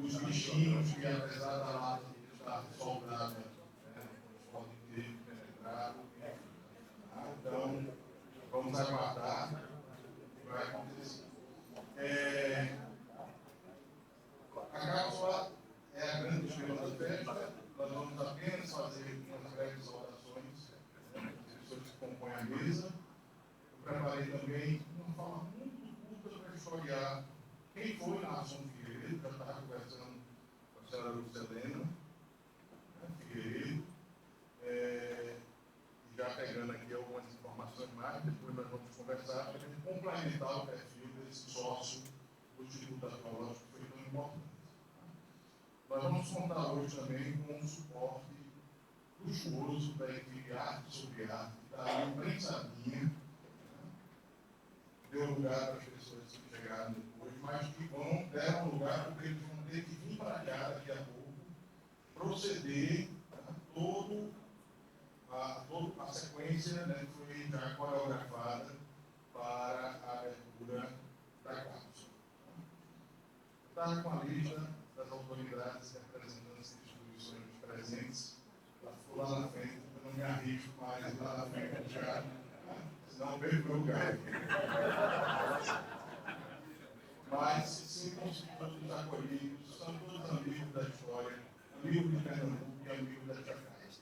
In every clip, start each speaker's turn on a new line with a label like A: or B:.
A: os bichinhos que, apesar da lata estar soldada, podem ter penetrado. Então, vamos aguardar o que vai acontecer. A cápsula é a grande estrela da festa. Nós vamos apenas fazer umas breves orações, as pessoas que compõem a mesa. Eu preparei também uma fala muito curta para historiar quem foi Naasson Figueiredo. Já estava conversando com a senhora Lucelena Figueiredo, e já pegando aqui algumas informações mais, depois nós vamos conversar para a gente complementar o perfil desse sócio do Instituto Arqueológico que foi tão importante. Nós vamos contar hoje também com um suporte luxuoso da equipe Arte sobre Arte, que está ali prensadinha, deu lugar para as pessoas que chegaram depois, mas que deram lugar porque eles vão ter que vir para cá daqui a pouco, proceder toda a sequência, né, que foi já coreografada para a abertura da cápsula. Está com a lista das autoridades representantes de instituições presentes, lá na frente, eu não me arrisco mais lá na frente já, senão perco meu lugar. Mas sintam-se todos acolhidos, são todos amigos da história, amigos de Pernambuco e amigos da Chacais.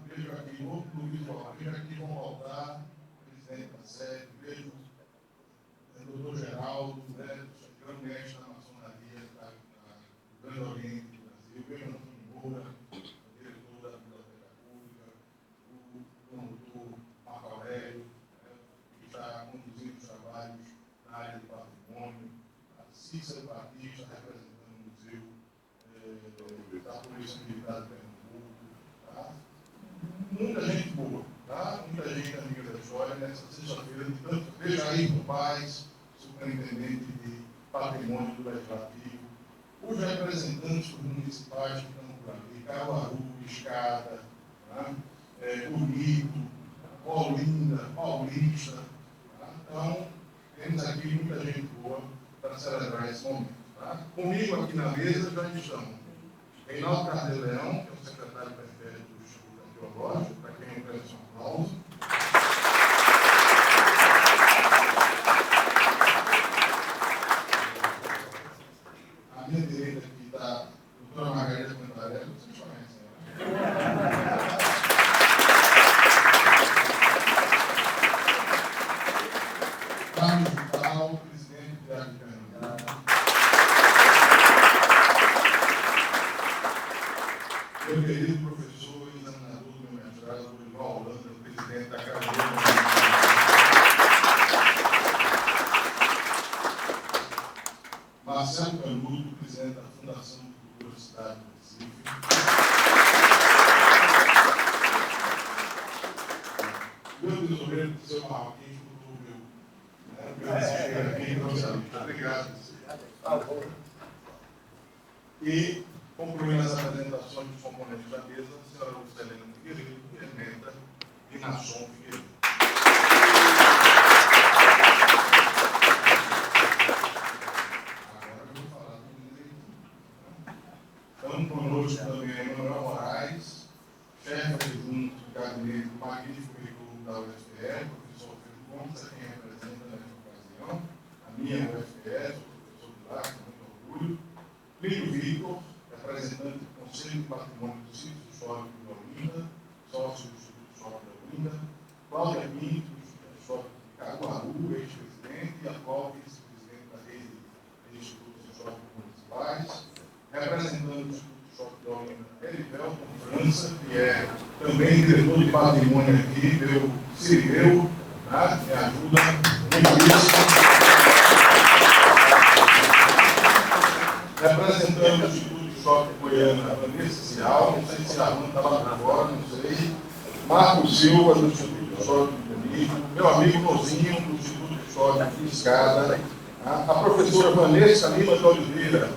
A: Vejo aqui no visual, vejo aqui vão voltar, presidente da sede, vejo o doutor Geraldo, grande mestre da maçonaria do Grande Oriente do Brasil, vejo Antônio Moura, diretor da Biblioteca Pública, o doutor Marco Aurélio, que está conduzindo os trabalhos na área de patrimônio, a Cícero Batista, representando o Museu da Polícia Militar de Pernambuco, tá? Muita gente boa, tá? Muita gente amiga da história nessa sexta-feira, tanto veja aí o Paz, superintendente de patrimônio do Legislativo, os representantes municipais que estão por aqui, Caruaru, Escada, tá? Bonito, Olinda, Paulista. Tá? Então, temos aqui muita gente boa para celebrar esse momento. Tá? Comigo aqui na mesa já estão Reinaldo Carneiro Leão, que é o secretário perpétuo do Instituto Arqueológico, para quem eu peço um aplauso. À minha direita aqui está a doutora Margarida Cantarelli, vocês conhecem, né? Carlos Vital, presidente do Teatro de Pernambuco. Meu querido professor e examinador do meu mestrado, Dorival Holanda, presidente da Academia. Marcelo Canudo, presidente da Fundação de Cultura Cidade do Recife. Meu tesoureiro do seu Marroquim, meu desespero aqui, não. Obrigado. E concluindo as apresentações dos componentes da mesa, a senhora Lucelena Figueiredo, emenda de Naasson Figueiredo. Agora eu vou falar do direito. Estamos conosco também Manuel Moraes, chefe adjunto do gabinete do magnífico currículo da UFPE, professor Pedro Gomes, a quem representa nesta ocasião, a minha UFPE, sou professor de lá, com muito orgulho. Plínio Vitor, representante do Conselho de Patrimônio do Sítio Histórico de Olinda, sócio do Instituto Histórico de Olinda, Cláudia Pinto, do Instituto Histórico de Caruaru, ex-presidente, e atual vice-presidente da rede de Institutos Históricos Municipais, representando o Instituto Histórico de Olinda, Erivelton França, que é também diretor de patrimônio aqui, meu Ciribeu, tá? Me ajuda muito isso. Representando o Instituto Histórico Goiana, Vanessa Cial, não sei se a Armando está lá para fora, não sei. Marco Silva, do Instituto Histórico de Bonito, meu amigo Nozinho, do Instituto Histórico de Escada, a professora Vanessa Lima de Oliveira,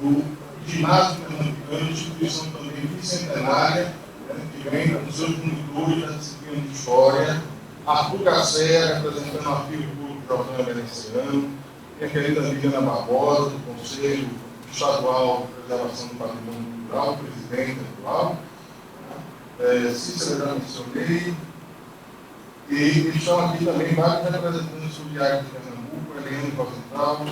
A: do Ginásio Pernambucano, instituição também bicentenária, que vem com seus monitores da disciplina de História, Arthur Cacera, representando o arquivo público Jordânia Veneciano, minha querida Liliana Barbosa, do Conselho estadual de preservação do patrimônio cultural, presidente atual, Cícera já mencionei, e estão aqui também vários representantes do Diário de Pernambuco, Helena Rosenthal,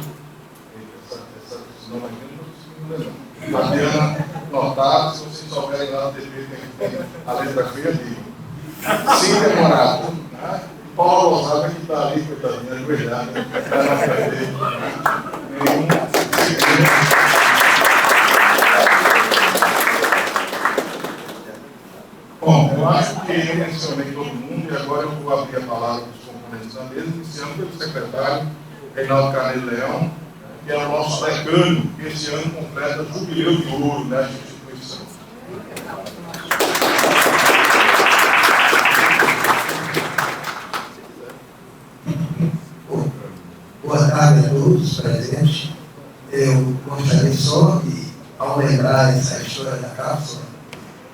A: esse nome aqui não estou conseguindo ler, não. Adriana Notado, se vocês souberem lá no TV, tem a letra feia de Cíntia Morato, né? Paulo Rosada, que está ali, coitadinha, ajoelhada, para não perder nenhum segundo. Bom, eu acho que eu mencionei todo mundo e agora eu vou abrir a palavra dos componentes da mesa, iniciando pelo secretário Reinaldo Carneiro Leão, que é o nosso decano, que esse ano completa o jubileu de ouro desta instituição.
B: Boa tarde a todos presentes. Eu gostaria só de, ao lembrar essa história da cápsula,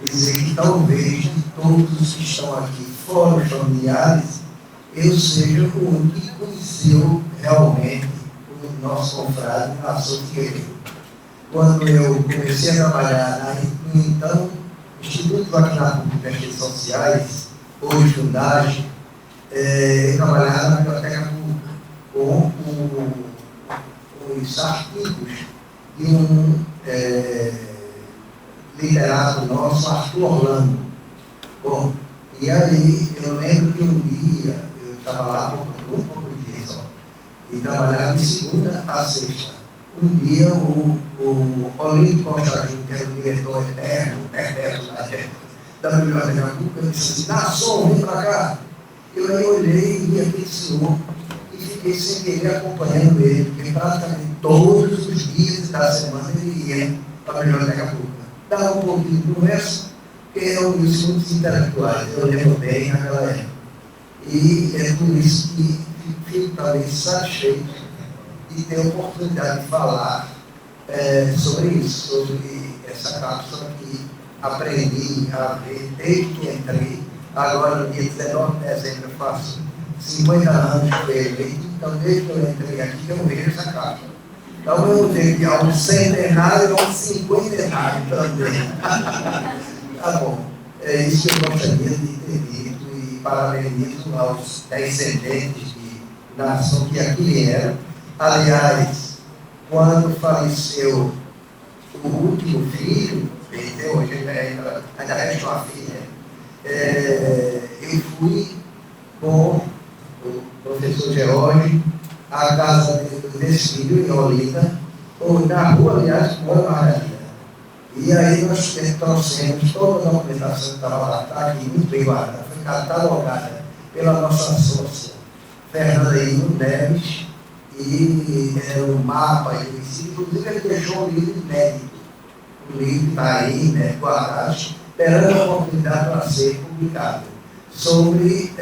B: dizer que talvez de todos os que estão aqui, fora os familiares, eu seja o único que conheceu realmente o nosso confrade Nação Figueiredo. Quando eu comecei a trabalhar no então Instituto Vacinato de Pesquisas Sociais, hoje Fundagem, eu trabalhava na Biblioteca Pública com os artigos de um literato nosso, Arthur Orlando. Bom, e aí eu lembro que um dia, eu estava lá por um pouco de dia só, e trabalhava de segunda a sexta. Um dia o Olímpio Costa Júnior, que era o diretor eterno, perpétuo da Biblioteca Pública, disse assim: Nação, vem para cá. Eu aí olhei e vi aquele senhor e fiquei sem querer acompanhando ele, porque praticamente todos os dias da semana ele ia para a Biblioteca Pública. Dava um pouquinho de conversa, porque eram os muitos intelectuais, eu lembro bem naquela época. E é por isso que fico talvez satisfeito de ter a oportunidade de falar sobre isso, sobre essa cápsula que aprendi a ver desde que entrei. Agora, no dia 19 de dezembro, eu faço 50 anos que eu eleito, então desde que eu entrei aqui, eu vejo essa cápsula. Então, eu vou ter que há um centenário e um cinquentenário também. Tá bom. É isso que eu gostaria de ter dito e parabenizo aos descendentes de nação que aqui vieram. Aliás, quando faleceu o último filho, hoje ainda resta uma filha, eu fui com o professor George à casa desse filho, em Olinda, ou na rua, aliás, Mora Margarida. E aí nós trouxemos toda a documentação que estava lá, está aqui muito bem guardada, foi catalogada pela nossa sócia, Fernanda Ino Neves, e o mapa, inclusive ele deixou um livro inédito. O livro está aí, né, guardado, esperando a oportunidade para ser publicado, sobre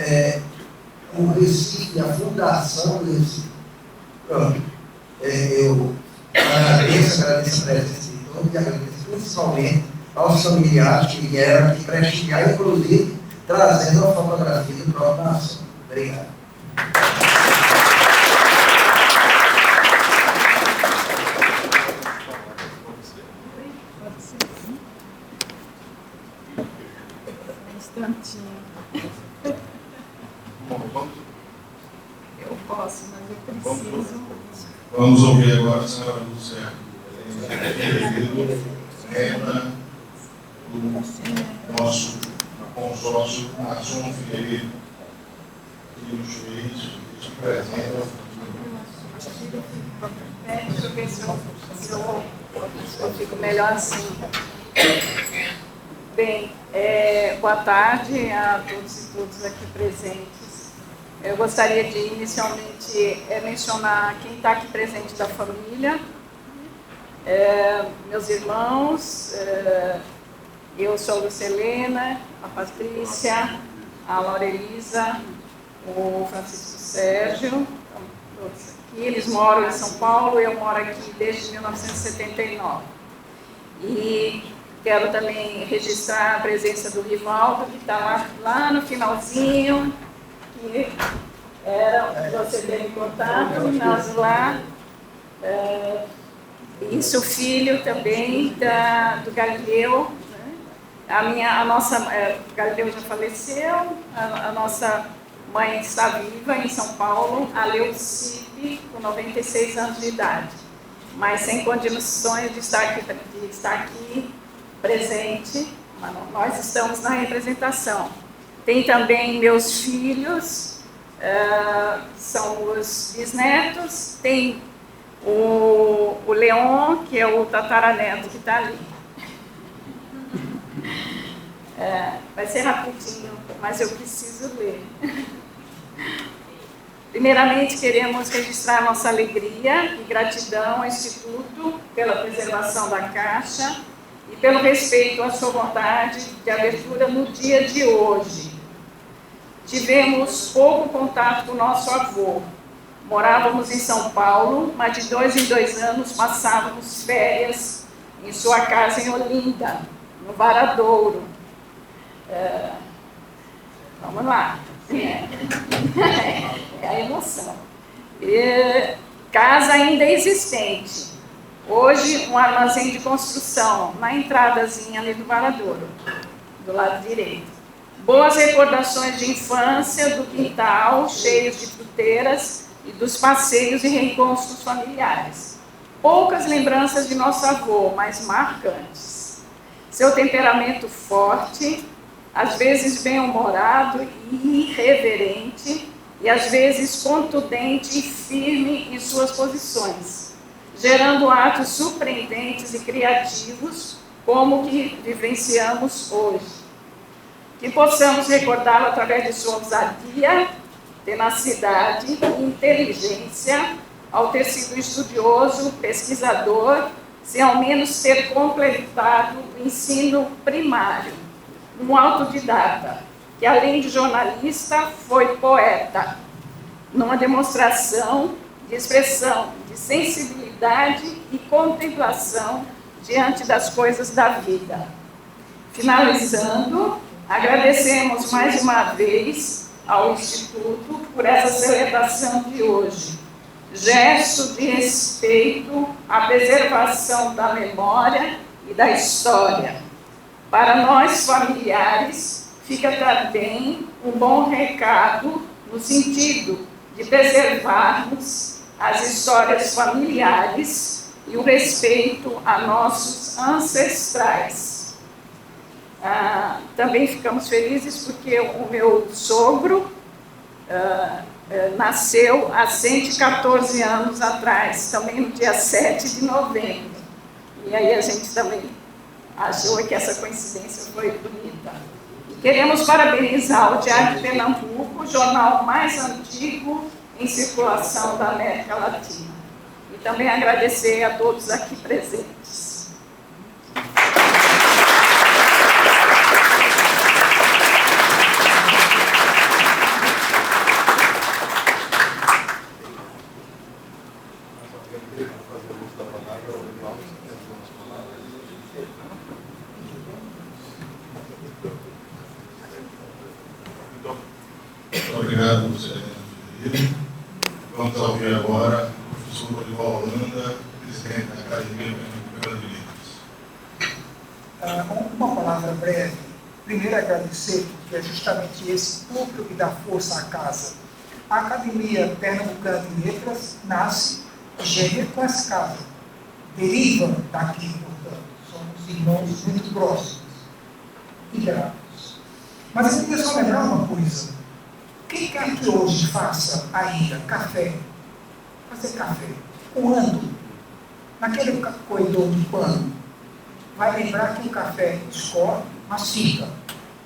B: o Recife, a fundação do Recife. Pronto. Eu agradeço a presença de todos e agradeço principalmente aos familiares que vieram aqui prestigiar, inclusive trazendo a fotografia do próprio Nação. Obrigado.
C: Eu posso, mas eu preciso.
A: Vamos ouvir agora a senhora Lúcia Renda, do nosso consórcio Nação Figueiredo, que nos fez este presente.
C: Deixa eu ver se eu fico melhor assim. Bem, boa tarde a todos e todas aqui presentes. Eu gostaria de inicialmente mencionar quem está aqui presente da família, meus irmãos, eu sou a Lúcia Helena, a Patrícia, a Laura Elisa, o Francisco Sérgio, estão todos aqui. Eles moram em São Paulo, eu moro aqui desde 1979. E quero também registrar a presença do Rivaldo, que está lá no finalzinho, que era você teve contato, nós lá Isso, filho também do Galileu. Né? O Galileu já faleceu, a nossa mãe está viva em São Paulo, a Leucipe, com 96 anos de idade, mas sem condições de estar aqui presente, mas nós estamos na representação. Tem também meus filhos, são os bisnetos, tem o Leon, que é o tataraneto que está ali. Vai ser rapidinho, mas eu preciso ler. Primeiramente, queremos registrar nossa alegria e gratidão ao Instituto pela preservação da Caixa e pelo respeito à sua vontade de abertura no dia de hoje. Tivemos pouco contato com nosso avô. Morávamos em São Paulo, mas de 2 em 2 anos passávamos férias em sua casa em Olinda, no Varadouro. Vamos lá. É a emoção. Casa ainda existente. Hoje, um armazém de construção, na entradazinha ali do Varadouro, do lado direito. Boas recordações de infância, do quintal, cheios de fruteiras e dos passeios e reencontros familiares. Poucas lembranças de nosso avô, mas marcantes. Seu temperamento forte, às vezes bem-humorado e irreverente, e às vezes contundente e firme em suas posições, gerando atos surpreendentes e criativos, como o que vivenciamos hoje. Que possamos recordá-lo através de sua ousadia, tenacidade e inteligência, ao ter sido estudioso, pesquisador, sem ao menos ter completado o ensino primário. Um autodidata, que além de jornalista, foi poeta, numa demonstração de expressão, de sensibilidade e contemplação diante das coisas da vida. Finalizando, agradecemos mais uma vez ao Instituto por essa celebração de hoje, gesto de respeito à preservação da memória e da história. Para nós, familiares, fica também um bom recado no sentido de preservarmos as histórias familiares e o respeito a nossos ancestrais. Também ficamos felizes porque o meu sogro nasceu há 114 anos atrás, também no dia 7 de novembro. E aí a gente também achou que essa coincidência foi bonita. E queremos parabenizar o Diário de Pernambuco, o jornal mais antigo em circulação da América Latina. E também agradecer a todos aqui presentes.
A: Obrigado, Secretário. Vamos ouvir agora o professor Dorival Holanda, presidente da Academia Pernambucana de Letras.
D: Uma palavra breve. Primeiro, agradecer, porque é justamente esse público que dá força à casa. A Academia Pernambucana de Letras nasce gêmea com essa casa. Deriva daqui, portanto. Somos irmãos muito próximos e gratos. Mas eu queria só lembrar uma coisa. Quem quer que hoje faça ainda café, fazer café, coando, naquele corredor de pano, vai lembrar que o café escorre, mas fica.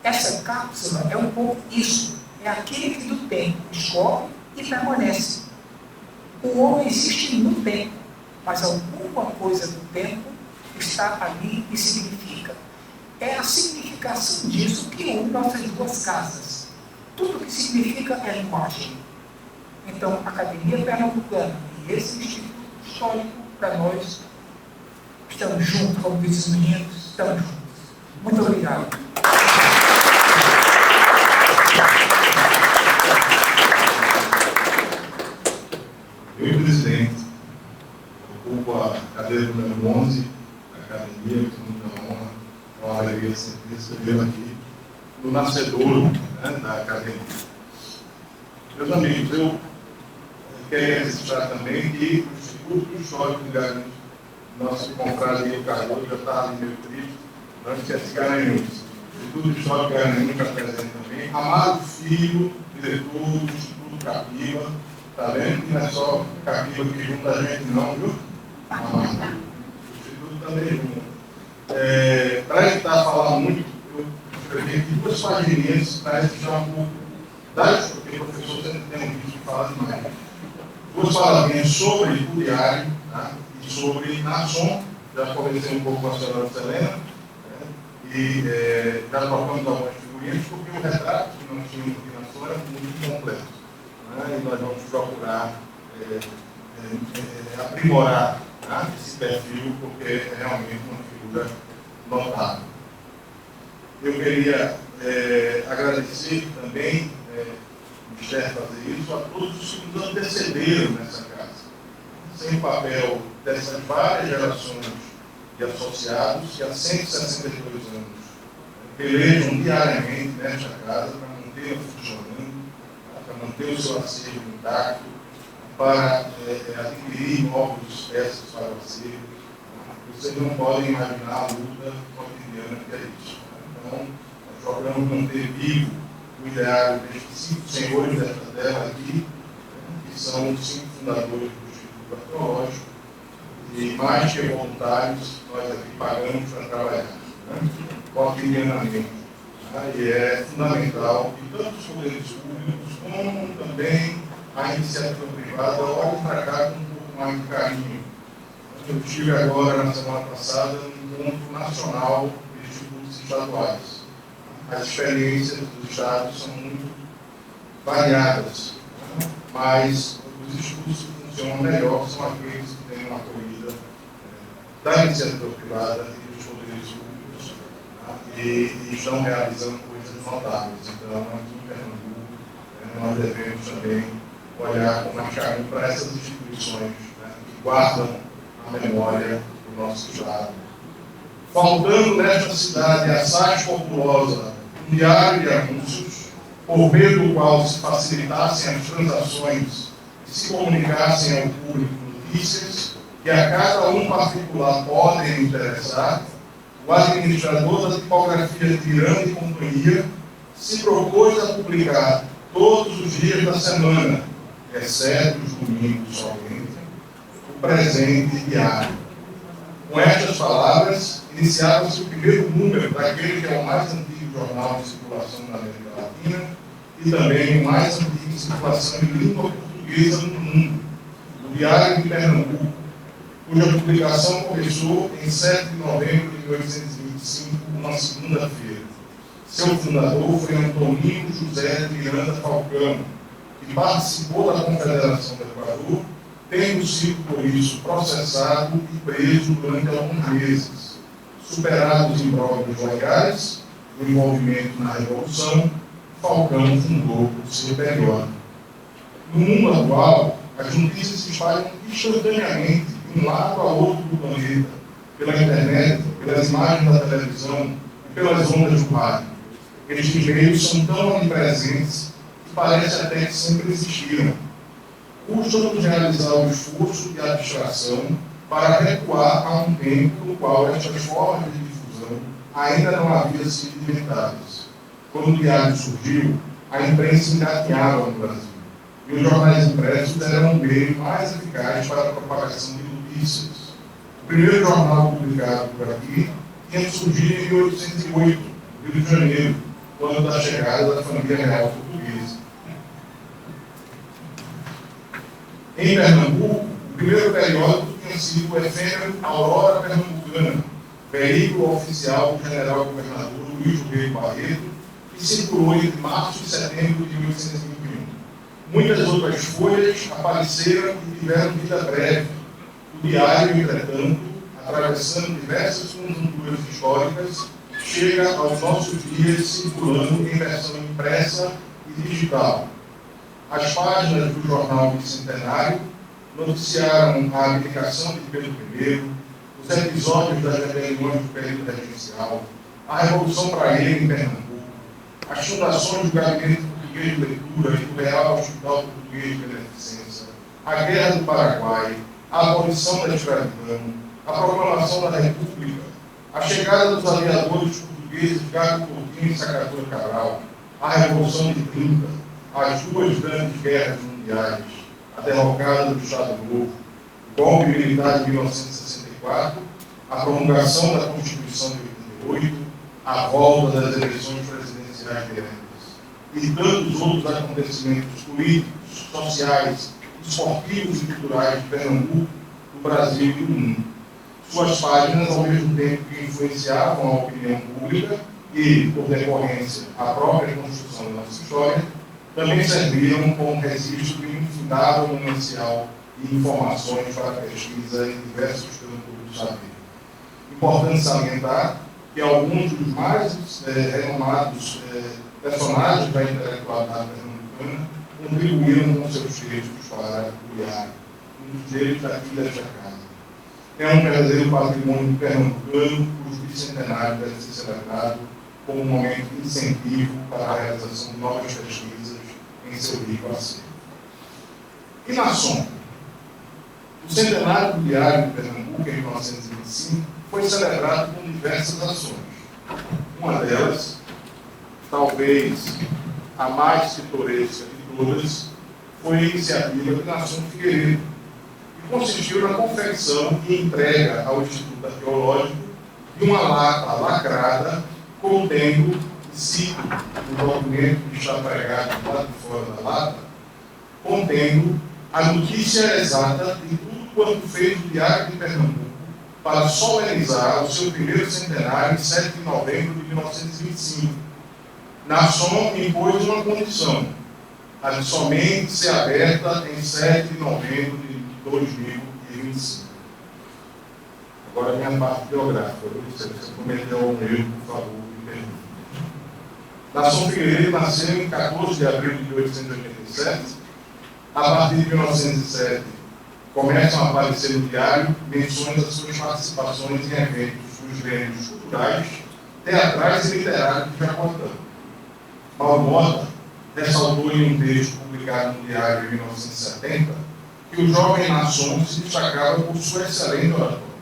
D: Essa cápsula é um pouco isso, é aquele que do tempo escorre e permanece. O homem existe no tempo, mas alguma coisa do tempo está ali e significa. É a significação disso que une nossas duas casas. Tudo que significa é linguagem. Então, a Academia Pernambucana e esse Instituto Histórico, para nós, estamos juntos, como dizem os meninos, estamos juntos. Muito obrigado.
A: Eu, presidente, ocupo a cadeira cadeira número 11 da academia, que muita honra, é uma alegria sempre recebê-lo aqui, no nascedouro, né, da academia. Meus amigos, eu queria registrar também que o Instituto Histórico de Garanhuns, nosso confrade Diego Cardoso já estava ali meio triste, antes de ser Garanhuns. O Instituto Histórico de Garanhuns está presente também. Amado Filho, diretor do Instituto Capiva, está vendo que não é só Capiva que junta a gente não, viu? O Instituto também junta. Para evitar falar muito, eu escrevi aqui 2 pagininhas para registrar um pouco das, porque o professor sempre tem um vídeo que fala demais. 2 palavrinhas sobre o diário, tá? E sobre Nação, já conversei um pouco com a senhora Selena, né? E já trocamos algumas figurinhas, porque o retrato que nós tínhamos aqui na Nação era muito completo, né? E nós vamos procurar aprimorar, tá? Esse perfil, porque é realmente uma figura notável. Eu queria agradecer também, quero fazer isso, a todos os que nos antecederam nessa casa. Sem o papel dessas várias gerações de associados que há 162 anos pelejam diariamente nesta casa para mantê-la funcionando, para manter o seu acervo intacto, para adquirir novas espécies para o acervo. Vocês não podem imaginar a luta cotidiana que é isso. Então, nós procuramos manter vivo o ideário destes 5 senhores desta terra aqui, que são os 5 fundadores do Instituto Arqueológico, e mais que voluntários, nós aqui pagamos para trabalhar, né? Cotidianamente. E é fundamental que tanto os poderes públicos, como também a iniciativa privada, olhem para cá com um pouco mais de carinho. Eu estive agora, na semana passada, no encontro nacional de institutos estaduais. As experiências dos estados são muito variadas, né? Mas os institutos que funcionam melhor são aqueles que têm uma acolhida da iniciativa privada e dos poderes públicos, né? E estão realizando coisas notáveis. Então, aqui em Pernambuco, nós devemos também olhar com mais carinho para essas instituições, né, que guardam a memória do nosso estado. Faltando nesta cidade assaz populosa um diário de anúncios, por meio do qual se facilitassem as transações e se comunicassem ao público notícias que a cada um particular podem interessar, o administrador da tipografia Tirando e Companhia se propôs a publicar todos os dias da semana, exceto os domingos somente, o presente diário. Com estas palavras, iniciava-se o primeiro número daquele que é o mais antigo jornal de circulação na América Latina e também o mais antigo de circulação em língua portuguesa no mundo, o Diário de Pernambuco, cuja publicação começou em 7 de novembro de 1825, uma segunda-feira. Seu fundador foi Antonino José de Miranda Falcão, que participou da Confederação do Equador, tendo sido, por isso, processado e preso durante alguns meses. Superados os imbróglios legais, o envolvimento na Revolução, Falcão fundou o seu periódico. No mundo atual, as notícias se espalham instantaneamente de um lado a outro do planeta, pela internet, pelas imagens da televisão e pelas ondas do rádio. Estes meios são tão onipresentes que parece até que sempre existiram. Custa-nos realizar o esforço de abstração para recuar a um tempo no qual estas formas de difusão ainda não haviam sido inventadas. Quando o diário surgiu, a imprensa engatinhava no Brasil, e os jornais impressos eram um meio mais eficaz para a propagação de notícias. O primeiro jornal publicado por aqui tinha surgido em 1808, no Rio de Janeiro, quando da chegada da família real portuguesa. Em Pernambuco, o primeiro periódico tinha sido o efêmero Aurora Pernambucana, veículo oficial do general-governador Luiz Ribeiro Barreto, que circulou entre março e setembro de 1821. Muitas outras folhas apareceram e tiveram vida breve. O diário, entretanto, atravessando diversas conjunturas históricas, chega aos nossos dias circulando em versão impressa e digital. As páginas do jornal Bicentenário noticiaram a abdicação de Pedro I, os episódios das rebeliões do período regencial, a Revolução Praieira em Pernambuco, as fundações do Gabinete Português de Leitura e do Real Hospital Português de Beneficência, a Guerra do Paraguai, a abolição da escravidão, a proclamação da República, a chegada dos aviadores portugueses Gago Coutinho e Sacadura Cabral, a Revolução de 30, as duas grandes guerras mundiais, a derrocada do Estado Novo, o golpe militar de 1964, a promulgação da Constituição de 88, a volta das eleições presidenciais diretas e tantos outros acontecimentos políticos, sociais, esportivos e culturais de Pernambuco, do Brasil e do mundo. Suas páginas, ao mesmo tempo que influenciavam a opinião pública e, por decorrência, a própria construção da nossa história, também serviram como registro de infindável manancial de informações para pesquisa em diversos campos do saber. Importante salientar que alguns dos mais renomados personagens da intelectualidade pernambucana contribuíram com seus textos para o IAR, um dos deles daqui desta casa. É um verdadeiro patrimônio pernambucano, cujo bicentenário deve ser celebrado como um momento de incentivo para a realização de novas pesquisas em seu rico acervo. E na sombra? O centenário do Diário de Pernambuco, em 1925, foi celebrado com diversas ações. Uma delas, talvez a mais pitoresca de todas, foi a iniciativa de Nação Figueiredo, que consistiu na confecção e entrega ao Instituto Arqueológico de uma lata lacrada contendo, cito o documento que está pregado lá de fora da lata, contendo a notícia exata de tudo quanto fez o Diário de Pernambuco para solenizar o seu primeiro centenário em 7 de novembro de 1925. Nação impôs uma condição, a de somente ser aberta em 7 de novembro de 2025. Agora a minha parte biográfica. Se você cometeu algum erro, por favor, me perdoe. Nação Figueiredo nasceu em 14 de abril de 1887. A partir de 1907, começam a aparecer no diário menções das suas participações em eventos dos grêmios culturais, teatrais e literários de Jaboatão. Malmota ressaltou em um texto publicado no diário em 1970 que o jovem Nasson se destacava por sua excelente oratória.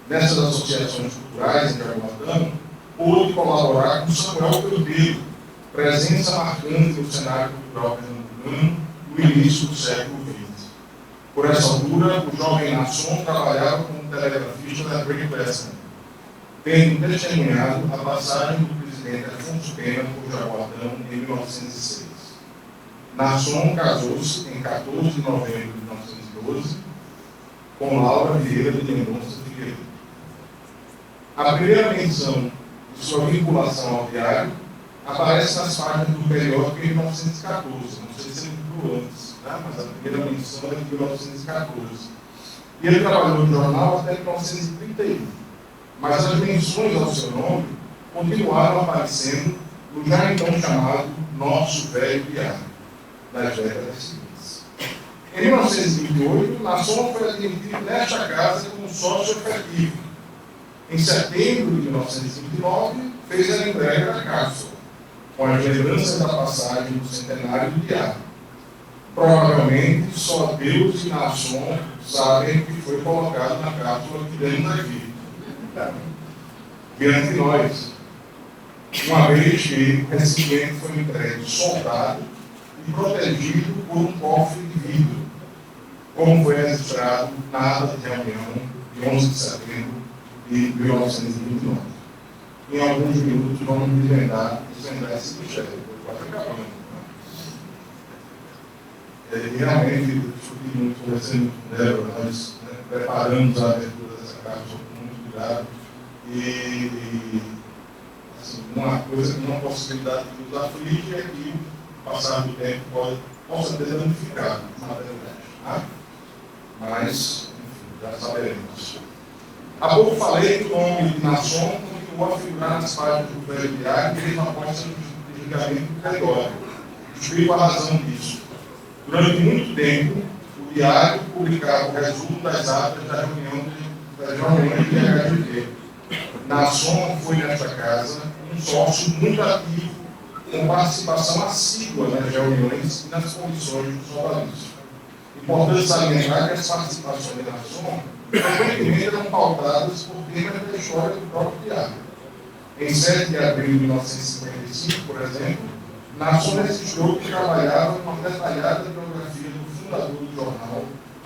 A: Nessas associações culturais em Jaboatão, pôde colaborar com Samuel Pelteiro, presença marcante no cenário cultural pernambucano no início do século XX. Por essa altura, o jovem Nasson trabalhava como telegrafista da Great Western, tendo testemunhado a passagem do presidente Afonso Pena por Jaboatão em 1906. Nasson casou-se em 14 de novembro de 1912 com Laura Vieira de Mendonça Figueiredo. A primeira menção de sua vinculação ao diário aparece nas páginas do periódico em 1914. Não sei se ele viu antes, tá? Mas a primeira menção é de 1914. E ele trabalhou no jornal até 1931. Mas as menções ao seu nome continuaram aparecendo no já então chamado Nosso Velho Diário, das décadas seguintes. Em 1928, Nasson foi admitido nesta casa como sócio efetivo. Em setembro de 1929, fez a entrega da cápsula, com as lembranças da passagem do centenário do diário. Provavelmente, só Deus e Nasson sabem o que foi colocado na cápsula que temos aqui. Diante de nós, uma vez que o recipiente foi entregue soldado e protegido por um cofre de vidro, como foi registrado na ata de reunião de 11 de setembro de 1929. Em alguns minutos vamos desvendar esse mistério, quase acabando. Realmente, discuti muito, conversando com Débora, nós preparamos a abertura dessa cápsula com muito cuidado e assim, uma coisa, uma possibilidade que nos aflige é que o passar do tempo possa ter danificado a materialidade. Tá? Mas, enfim, já saberemos. Há pouco falei que o nome de Nasson continuou a figurar nas páginas do Velho Diário mesmo após seu desligamento do periódico. Explico a razão disso. Durante muito tempo, o diário publicava o resumo das atas da reunião das reuniões de HGT. Nasson foi nesta casa um sócio muito ativo, com participação assídua nas reuniões e nas comissões do jornalismo. Importante salientar que as participações de Nasson frequentemente eram pautadas por temas da história do próprio diário. Em 7 de abril de 1955, por exemplo, Nasson registrou que trabalhava com uma detalhada biografia do fundador do jornal,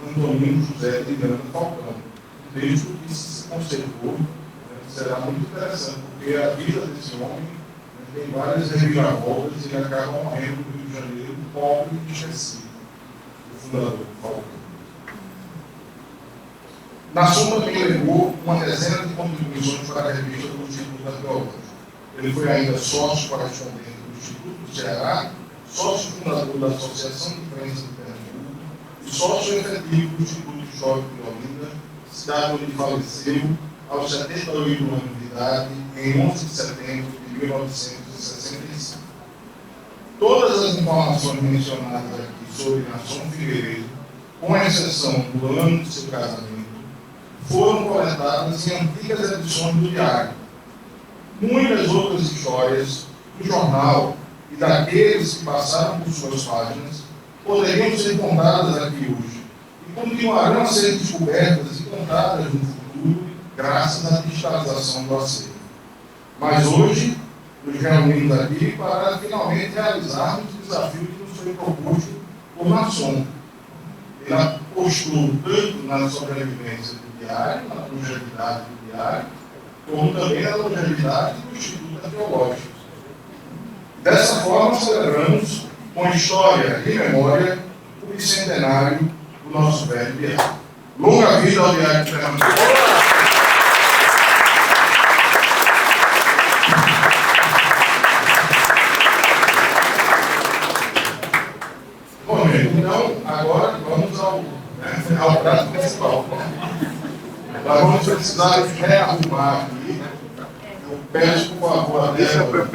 A: Antonino José de Miranda Falcão. Um texto que se conservou, será muito interessante, porque a vida desse homem tem várias reviravoltas e ele acaba morrendo no Rio de Janeiro, pobre e esquecido, o fundador Falcão. Nasson também levou uma dezena de contribuições para a revista do Instituto Arqueológico. Ele foi ainda sócio correspondente do Instituto do Ceará, sócio fundador da Associação de Imprensa de Pernambuco e sócio efetivo do Instituto Histórico de Olinda, cidade onde faleceu aos 78 anos de idade, em 11 de setembro de 1965. Todas as informações mencionadas aqui sobre Nasson Figueiredo, com exceção do ano de seu casamento, foram coletadas em antigas edições do diário. Muitas outras histórias do jornal e daqueles que passaram por suas páginas poderiam ser contadas aqui hoje e continuarão a ser descobertas e contadas no futuro graças à digitalização do acervo. Mas hoje nos reunimos aqui para finalmente realizarmos o desafio que nos foi proposto por Nasson. Ele apostou tanto na sobrevivência do diário, na longevidade do diário, como também na longevidade do Instituto Arqueológico. Dessa forma, celebramos, com história e memória, o bicentenário do nosso velho diário. Longa vida ao Diário de Pernambuco! Bom, gente, então, agora vamos ao prato principal. Nós vamos precisar rearrumar aqui. Eu peço, por favor, a Débora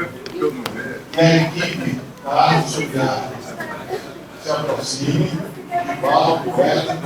A: e a equipe da Arte Social se aproxime, falam, conversam.